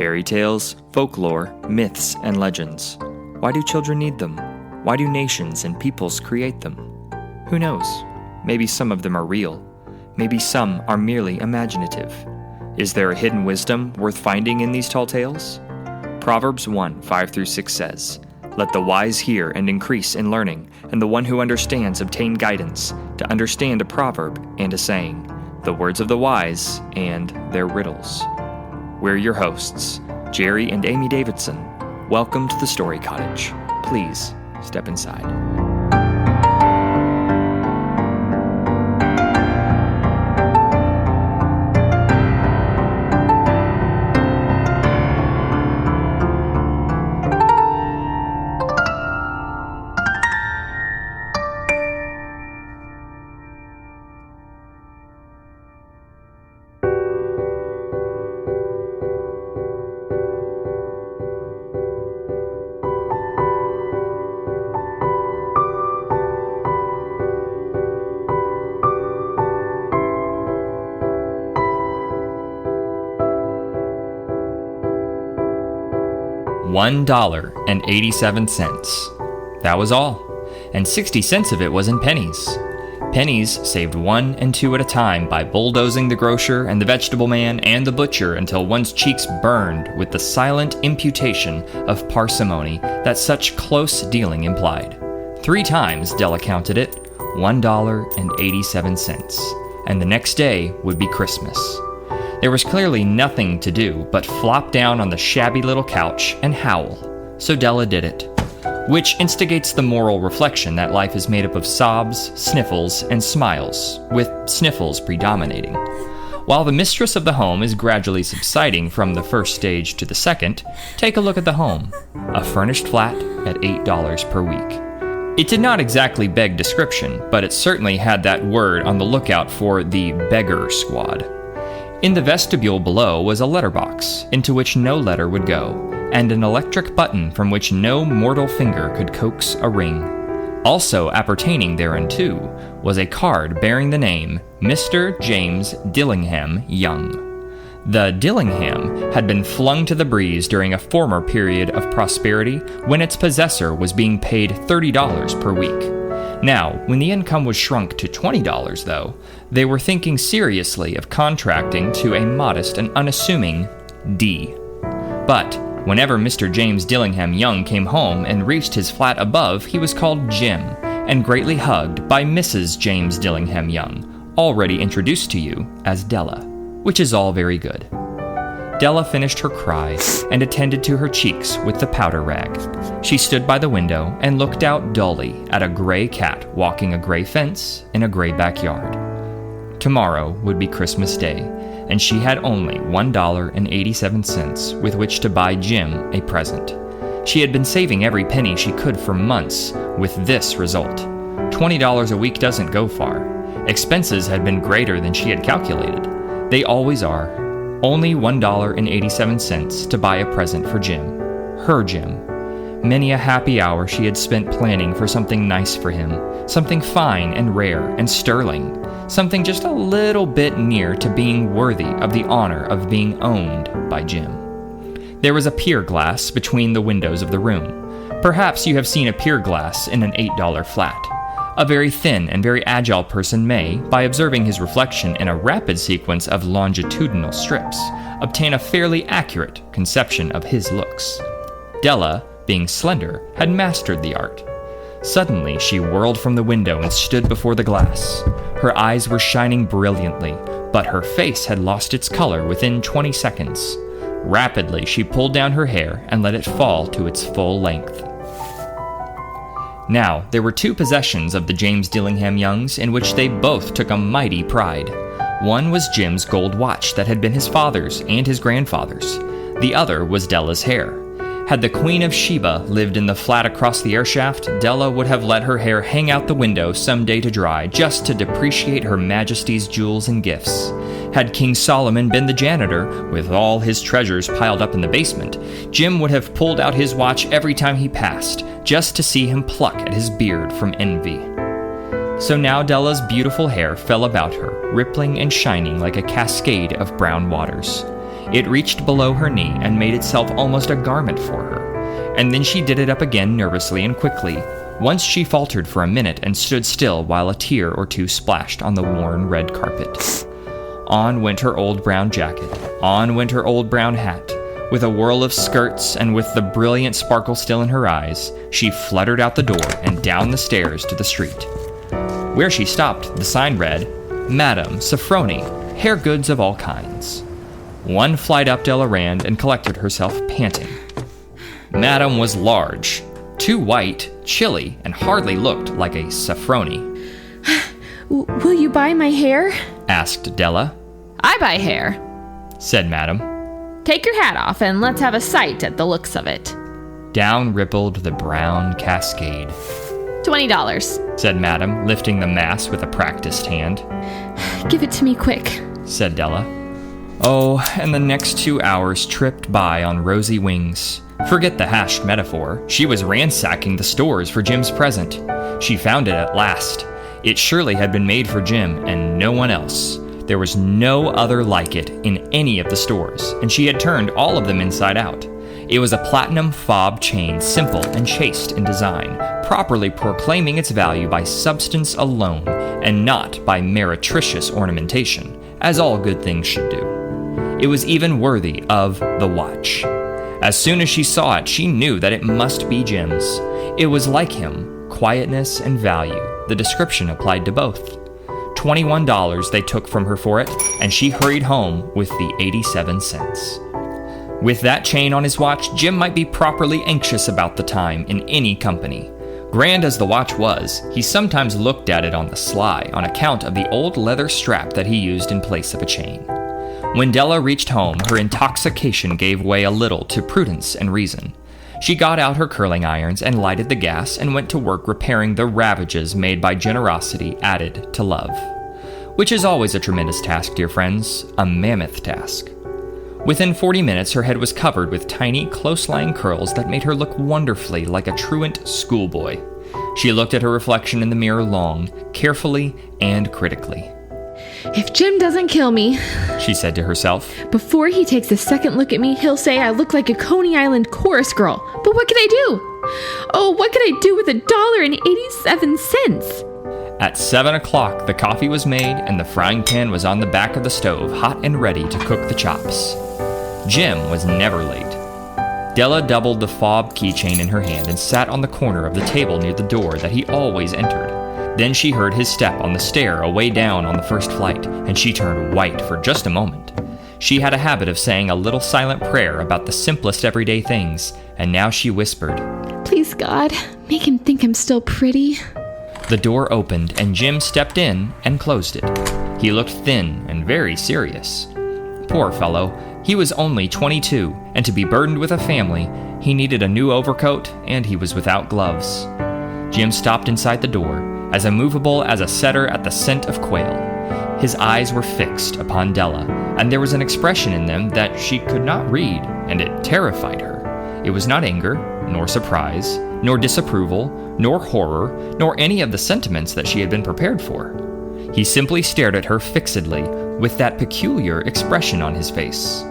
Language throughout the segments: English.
Fairy tales, folklore, myths, and legends. Why do children need them? Why do nations and peoples create them? Who knows? Maybe some of them are real. Maybe some are merely imaginative. Is there a hidden wisdom worth finding in these tall tales? Proverbs 1:5-6 says, "Let the wise hear and increase in learning, and the one who understands obtain guidance, to understand a proverb and a saying, the words of the wise and their riddles." We're your hosts, Jerry and Amy Davidson. Welcome to the Story Cottage. Please step inside. $1.87. That was all, and 60 cents of it was in pennies. Pennies saved 1 and 2 at a time by bulldozing the grocer and the vegetable man and the butcher until one's cheeks burned with the silent imputation of parsimony that such close dealing implied. 3 times Della counted it, $1.87, and the next day would be Christmas. There was clearly nothing to do but flop down on the shabby little couch and howl, so Della did it, which instigates the moral reflection that life is made up of sobs, sniffles, and smiles, with sniffles predominating. While the mistress of the home is gradually subsiding from the first stage to the second, take a look at the home, a furnished flat at $8 per week. It did not exactly beg description, but it certainly had that word on the lookout for the beggar squad. In the vestibule below was a letterbox, into which no letter would go, and an electric button from which no mortal finger could coax a ring. Also appertaining thereunto was a card bearing the name Mr. James Dillingham Young. The Dillingham had been flung to the breeze during a former period of prosperity when its possessor was being paid $30 per week. Now, when the income was shrunk to $20, though, they were thinking seriously of contracting to a modest and unassuming D. But whenever Mr. James Dillingham Young came home and reached his flat above, he was called Jim, and greatly hugged by Mrs. James Dillingham Young, already introduced to you as Della, which is all very good. Della finished her cry and attended to her cheeks with the powder rag. She stood by the window and looked out dully at a gray cat walking a gray fence in a gray backyard. Tomorrow would be Christmas Day, and she had only $1.87 with which to buy Jim a present. She had been saving every penny she could for months, with this result. $20 a week doesn't go far. Expenses had been greater than she had calculated. They always are. Only $1.87 to buy a present for Jim. Her Jim. Many a happy hour she had spent planning for something nice for him, something fine and rare and sterling, something just a little bit near to being worthy of the honor of being owned by Jim. There was a pier glass between the windows of the room. Perhaps you have seen a pier glass in an $8 flat. A very thin and very agile person may, by observing his reflection in a rapid sequence of longitudinal strips, obtain a fairly accurate conception of his looks. Della, being slender, had mastered the art. Suddenly, she whirled from the window and stood before the glass. Her eyes were shining brilliantly, but her face had lost its color within 20 seconds. Rapidly, she pulled down her hair and let it fall to its full length. Now, there were 2 possessions of the James Dillingham Youngs in which they both took a mighty pride. One was Jim's gold watch that had been his father's and his grandfather's. The other was Della's hair. Had the Queen of Sheba lived in the flat across the airshaft, Della would have let her hair hang out the window some day to dry just to depreciate Her Majesty's jewels and gifts. Had King Solomon been the janitor, with all his treasures piled up in the basement, Jim would have pulled out his watch every time he passed, just to see him pluck at his beard from envy. So now Della's beautiful hair fell about her, rippling and shining like a cascade of brown waters. It reached below her knee and made itself almost a garment for her. And then she did it up again nervously and quickly. Once she faltered for a minute and stood still while a tear or two splashed on the worn red carpet. On went her old brown jacket. On went her old brown hat. With a whirl of skirts and with the brilliant sparkle still in her eyes, she fluttered out the door and down the stairs to the street. Where she stopped, the sign read, Madam Sophrony, hair goods of all kinds. One flight up Della ran and collected herself, panting. Madam was large, too white, chilly, and hardly looked like a Sophrony. Will you buy my hair? Asked Della. I buy hair, said Madam. Take your hat off and let's have a sight at the looks of it. Down rippled the brown cascade. $20, said Madam, lifting the mass with a practiced hand. Give it to me quick, said Della. Oh, and the next 2 hours tripped by on rosy wings. Forget the hashed metaphor. She was ransacking the stores for Jim's present. She found it at last. It surely had been made for Jim and no one else. There was no other like it in any of the stores, and she had turned all of them inside out. It was a platinum fob chain, simple and chaste in design, properly proclaiming its value by substance alone, and not by meretricious ornamentation, as all good things should do. It was even worthy of the watch. As soon as she saw it, she knew that it must be Jim's. It was like him, quietness and value. The description applied to both. $21 they took from her for it, and she hurried home with the 87 cents. With that chain on his watch, Jim might be properly anxious about the time in any company. Grand as the watch was, he sometimes looked at it on the sly on account of the old leather strap that he used in place of a chain. When Della reached home, her intoxication gave way a little to prudence and reason. She got out her curling irons and lighted the gas and went to work repairing the ravages made by generosity added to love. Which is always a tremendous task, dear friends, a mammoth task. Within 40 minutes, her head was covered with tiny, close-lying curls that made her look wonderfully like a truant schoolboy. She looked at her reflection in the mirror long, carefully, and critically. If Jim doesn't kill me, she said to herself, before he takes a second look at me, he'll say I look like a Coney Island chorus girl. But what can I do? Oh, what can I do with $1.87? At 7 o'clock, the coffee was made and the frying pan was on the back of the stove, hot and ready to cook the chops. Jim was never late. Della doubled the fob keychain in her hand and sat on the corner of the table near the door that he always entered. Then she heard his step on the stair away down on the first flight, and she turned white for just a moment. She had a habit of saying a little silent prayer about the simplest everyday things, and now she whispered, Please, God, make him think I'm still pretty. The door opened, and Jim stepped in and closed it. He looked thin and very serious. Poor fellow, he was only 22, and to be burdened with a family, he needed a new overcoat, and he was without gloves. Jim stopped inside the door, as immovable as a setter at the scent of quail. His eyes were fixed upon Della, and there was an expression in them that she could not read, and it terrified her. It was not anger, nor surprise, nor disapproval, nor horror, nor any of the sentiments that she had been prepared for. He simply stared at her fixedly, with that peculiar expression on his face.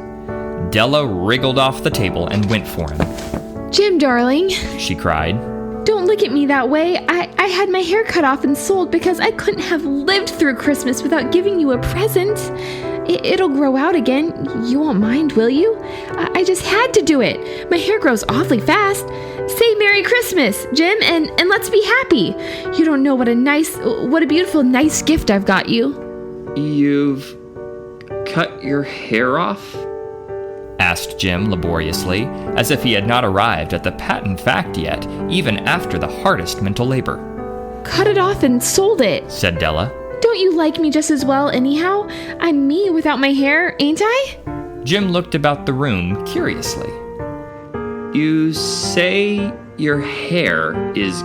Della wriggled off the table and went for him. Jim, darling, she cried. Don't look at me that way. I had my hair cut off and sold because I couldn't have lived through Christmas without giving you a present. It'll grow out again. You won't mind, will you? I just had to do it. My hair grows awfully fast. Say Merry Christmas, Jim, and let's be happy. You don't know what a beautiful, nice gift I've got you. You've cut your hair off? Asked Jim laboriously, as if he had not arrived at the patent fact yet, even after the hardest mental labor. Cut it off and sold it, said Della. Don't you like me just as well anyhow? I'm me without my hair, ain't I? Jim looked about the room curiously. You say your hair is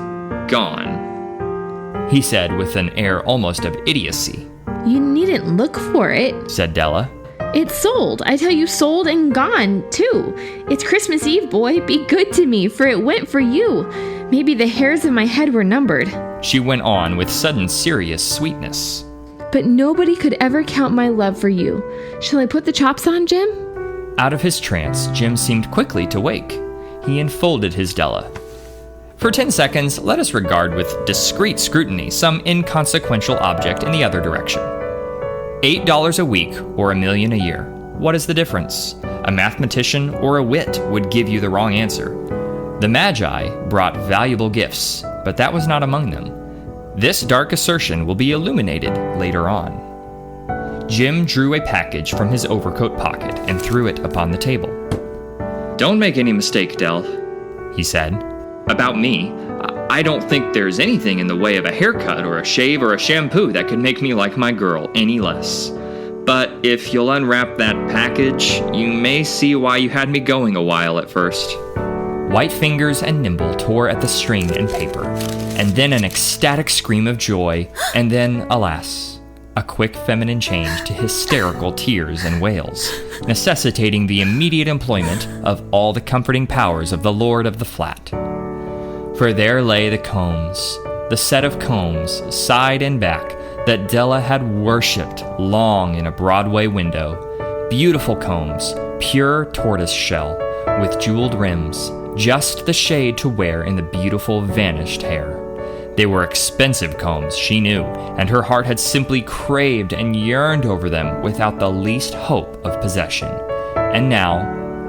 gone, he said with an air almost of idiocy. You needn't look for it, said Della. It's sold. I tell you, sold and gone, too. It's Christmas Eve, boy. Be good to me, for it went for you. Maybe the hairs of my head were numbered. She went on with sudden serious sweetness. But nobody could ever count my love for you. Shall I put the chops on, Jim? Out of his trance, Jim seemed quickly to wake. He enfolded his Della. For 10 seconds, let us regard with discreet scrutiny some inconsequential object in the other direction. $8 a week or $1 million a year. What is the difference? A mathematician or a wit would give you the wrong answer. The Magi brought valuable gifts, but that was not among them. This dark assertion will be illuminated later on. Jim drew a package from his overcoat pocket and threw it upon the table. "Don't make any mistake, Del," he said. "About me, I don't think there's anything in the way of a haircut or a shave or a shampoo that could make me like my girl any less. But if you'll unwrap that package, you may see why you had me going a while at first." White fingers and nimble tore at the string and paper, and then an ecstatic scream of joy, and then, alas, a quick feminine change to hysterical tears and wails, necessitating the immediate employment of all the comforting powers of the Lord of the Flat. For there lay the combs, the set of combs, side and back, that Della had worshipped long in a Broadway window. Beautiful combs, pure tortoise shell, with jeweled rims, just the shade to wear in the beautiful vanished hair. They were expensive combs, she knew, and her heart had simply craved and yearned over them without the least hope of possession. And now,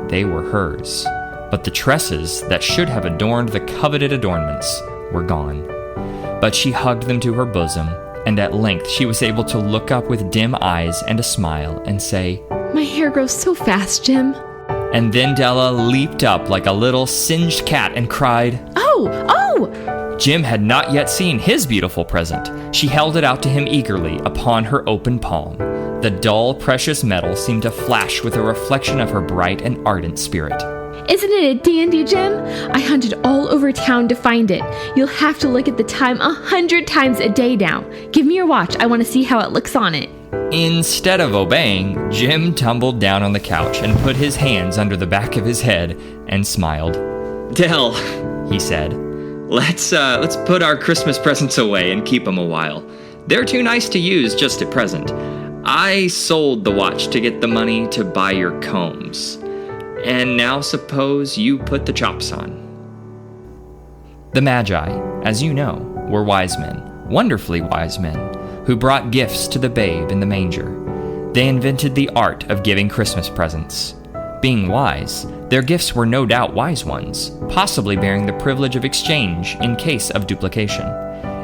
they were hers. But the tresses that should have adorned the coveted adornments were gone. But she hugged them to her bosom, and at length she was able to look up with dim eyes and a smile and say, "My hair grows so fast, Jim." And then Della leaped up like a little singed cat and cried, "Oh! Oh!" Jim had not yet seen his beautiful present. She held it out to him eagerly upon her open palm. The dull, precious metal seemed to flash with a reflection of her bright and ardent spirit. "Isn't it a dandy, Jim? I hunted all over town to find it. You'll have to look at the time 100 times a day now. Give me your watch. I want to see how it looks on it." Instead of obeying, Jim tumbled down on the couch and put his hands under the back of his head and smiled. "Del," he said, Let's put our Christmas presents away and keep them a while. They're too nice to use just at present. I sold the watch to get the money to buy your combs. And now suppose you put the chops on." The Magi, as you know, were wise men, wonderfully wise men, who brought gifts to the babe in the manger. They invented the art of giving Christmas presents. Being wise, their gifts were no doubt wise ones, possibly bearing the privilege of exchange in case of duplication.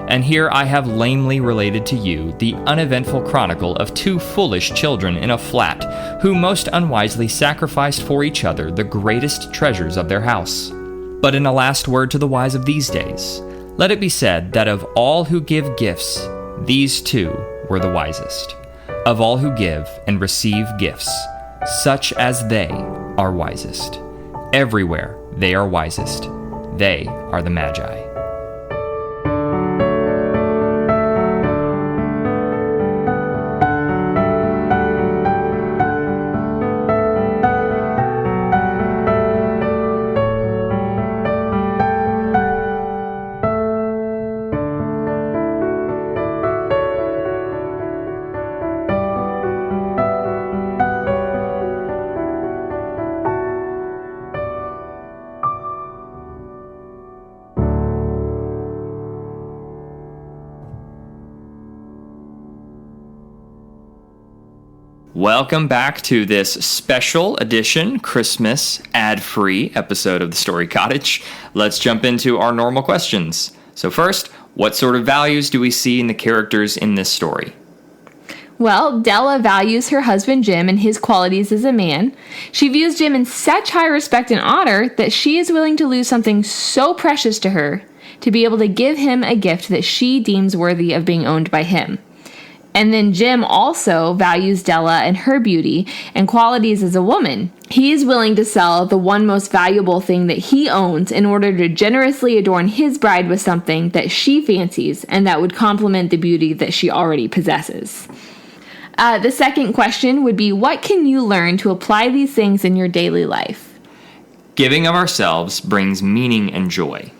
And here I have lamely related to you the uneventful chronicle of two foolish children in a flat who most unwisely sacrificed for each other the greatest treasures of their house. But in a last word to the wise of these days, let it be said that of all who give gifts, these two were the wisest. Of all who give and receive gifts, such as they are wisest. Everywhere they are wisest. They are the Magi. Welcome back to this special edition Christmas ad-free episode of the Story Cottage. Let's jump into our normal questions. So first, what sort of values do we see in the characters in this story? Well, Della values her husband Jim and his qualities as a man. She views Jim in such high respect and honor that she is willing to lose something so precious to her to be able to give him a gift that she deems worthy of being owned by him. And then Jim also values Della and her beauty and qualities as a woman. He is willing to sell the one most valuable thing that he owns in order to generously adorn his bride with something that she fancies and that would complement the beauty that she already possesses. The second question would be, what can you learn to apply these things in your daily life? Giving of ourselves brings meaning and joy.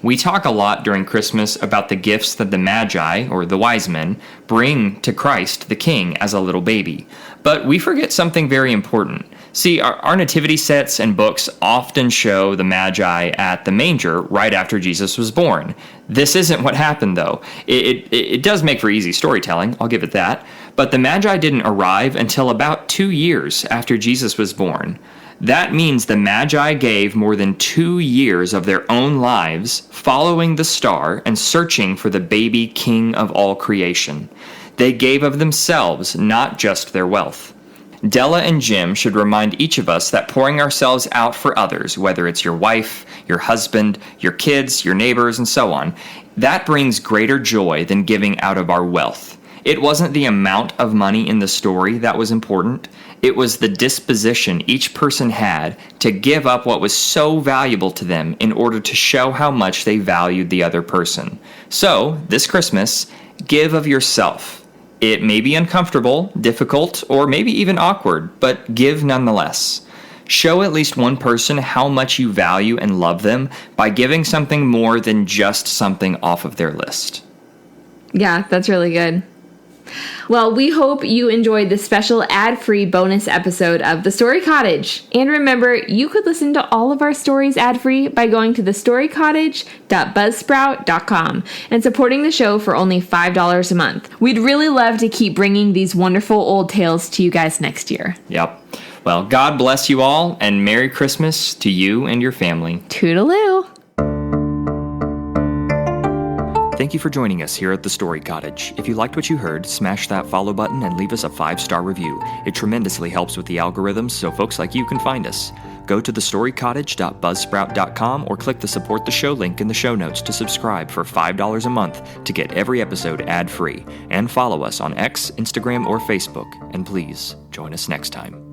We talk a lot during Christmas about the gifts that the Magi, or the wise men, bring to Christ the King as a little baby. But we forget something very important. See, our nativity sets and books often show the Magi at the manger right after Jesus was born. This isn't what happened, though. It does make for easy storytelling, I'll give it that. But the Magi didn't arrive until about 2 years after Jesus was born. That means the Magi gave more than 2 years of their own lives following the star and searching for the baby king of all creation. They gave of themselves, not just their wealth. Della and Jim should remind each of us that pouring ourselves out for others, whether it's your wife, your husband, your kids, your neighbors, and so on, that brings greater joy than giving out of our wealth. It wasn't the amount of money in the story that was important. It was the disposition each person had to give up what was so valuable to them in order to show how much they valued the other person. So, this Christmas, give of yourself. It may be uncomfortable, difficult, or maybe even awkward, but give nonetheless. Show at least one person how much you value and love them by giving something more than just something off of their list. Yeah, that's really good. Well, we hope you enjoyed this special ad-free bonus episode of The Story Cottage. And remember, you could listen to all of our stories ad-free by going to thestorycottage.buzzsprout.com and supporting the show for only $5 a month. We'd really love to keep bringing these wonderful old tales to you guys next year. Yep. Well, God bless you all, and Merry Christmas to you and your family. Toodaloo. Thank you for joining us here at The Story Cottage. If you liked what you heard, smash that follow button and leave us a 5-star review. It tremendously helps with the algorithms so folks like you can find us. Go to thestorycottage.buzzsprout.com or click the Support the Show link in the show notes to subscribe for $5 a month to get every episode ad-free. And follow us on X, Instagram, or Facebook. And please, join us next time.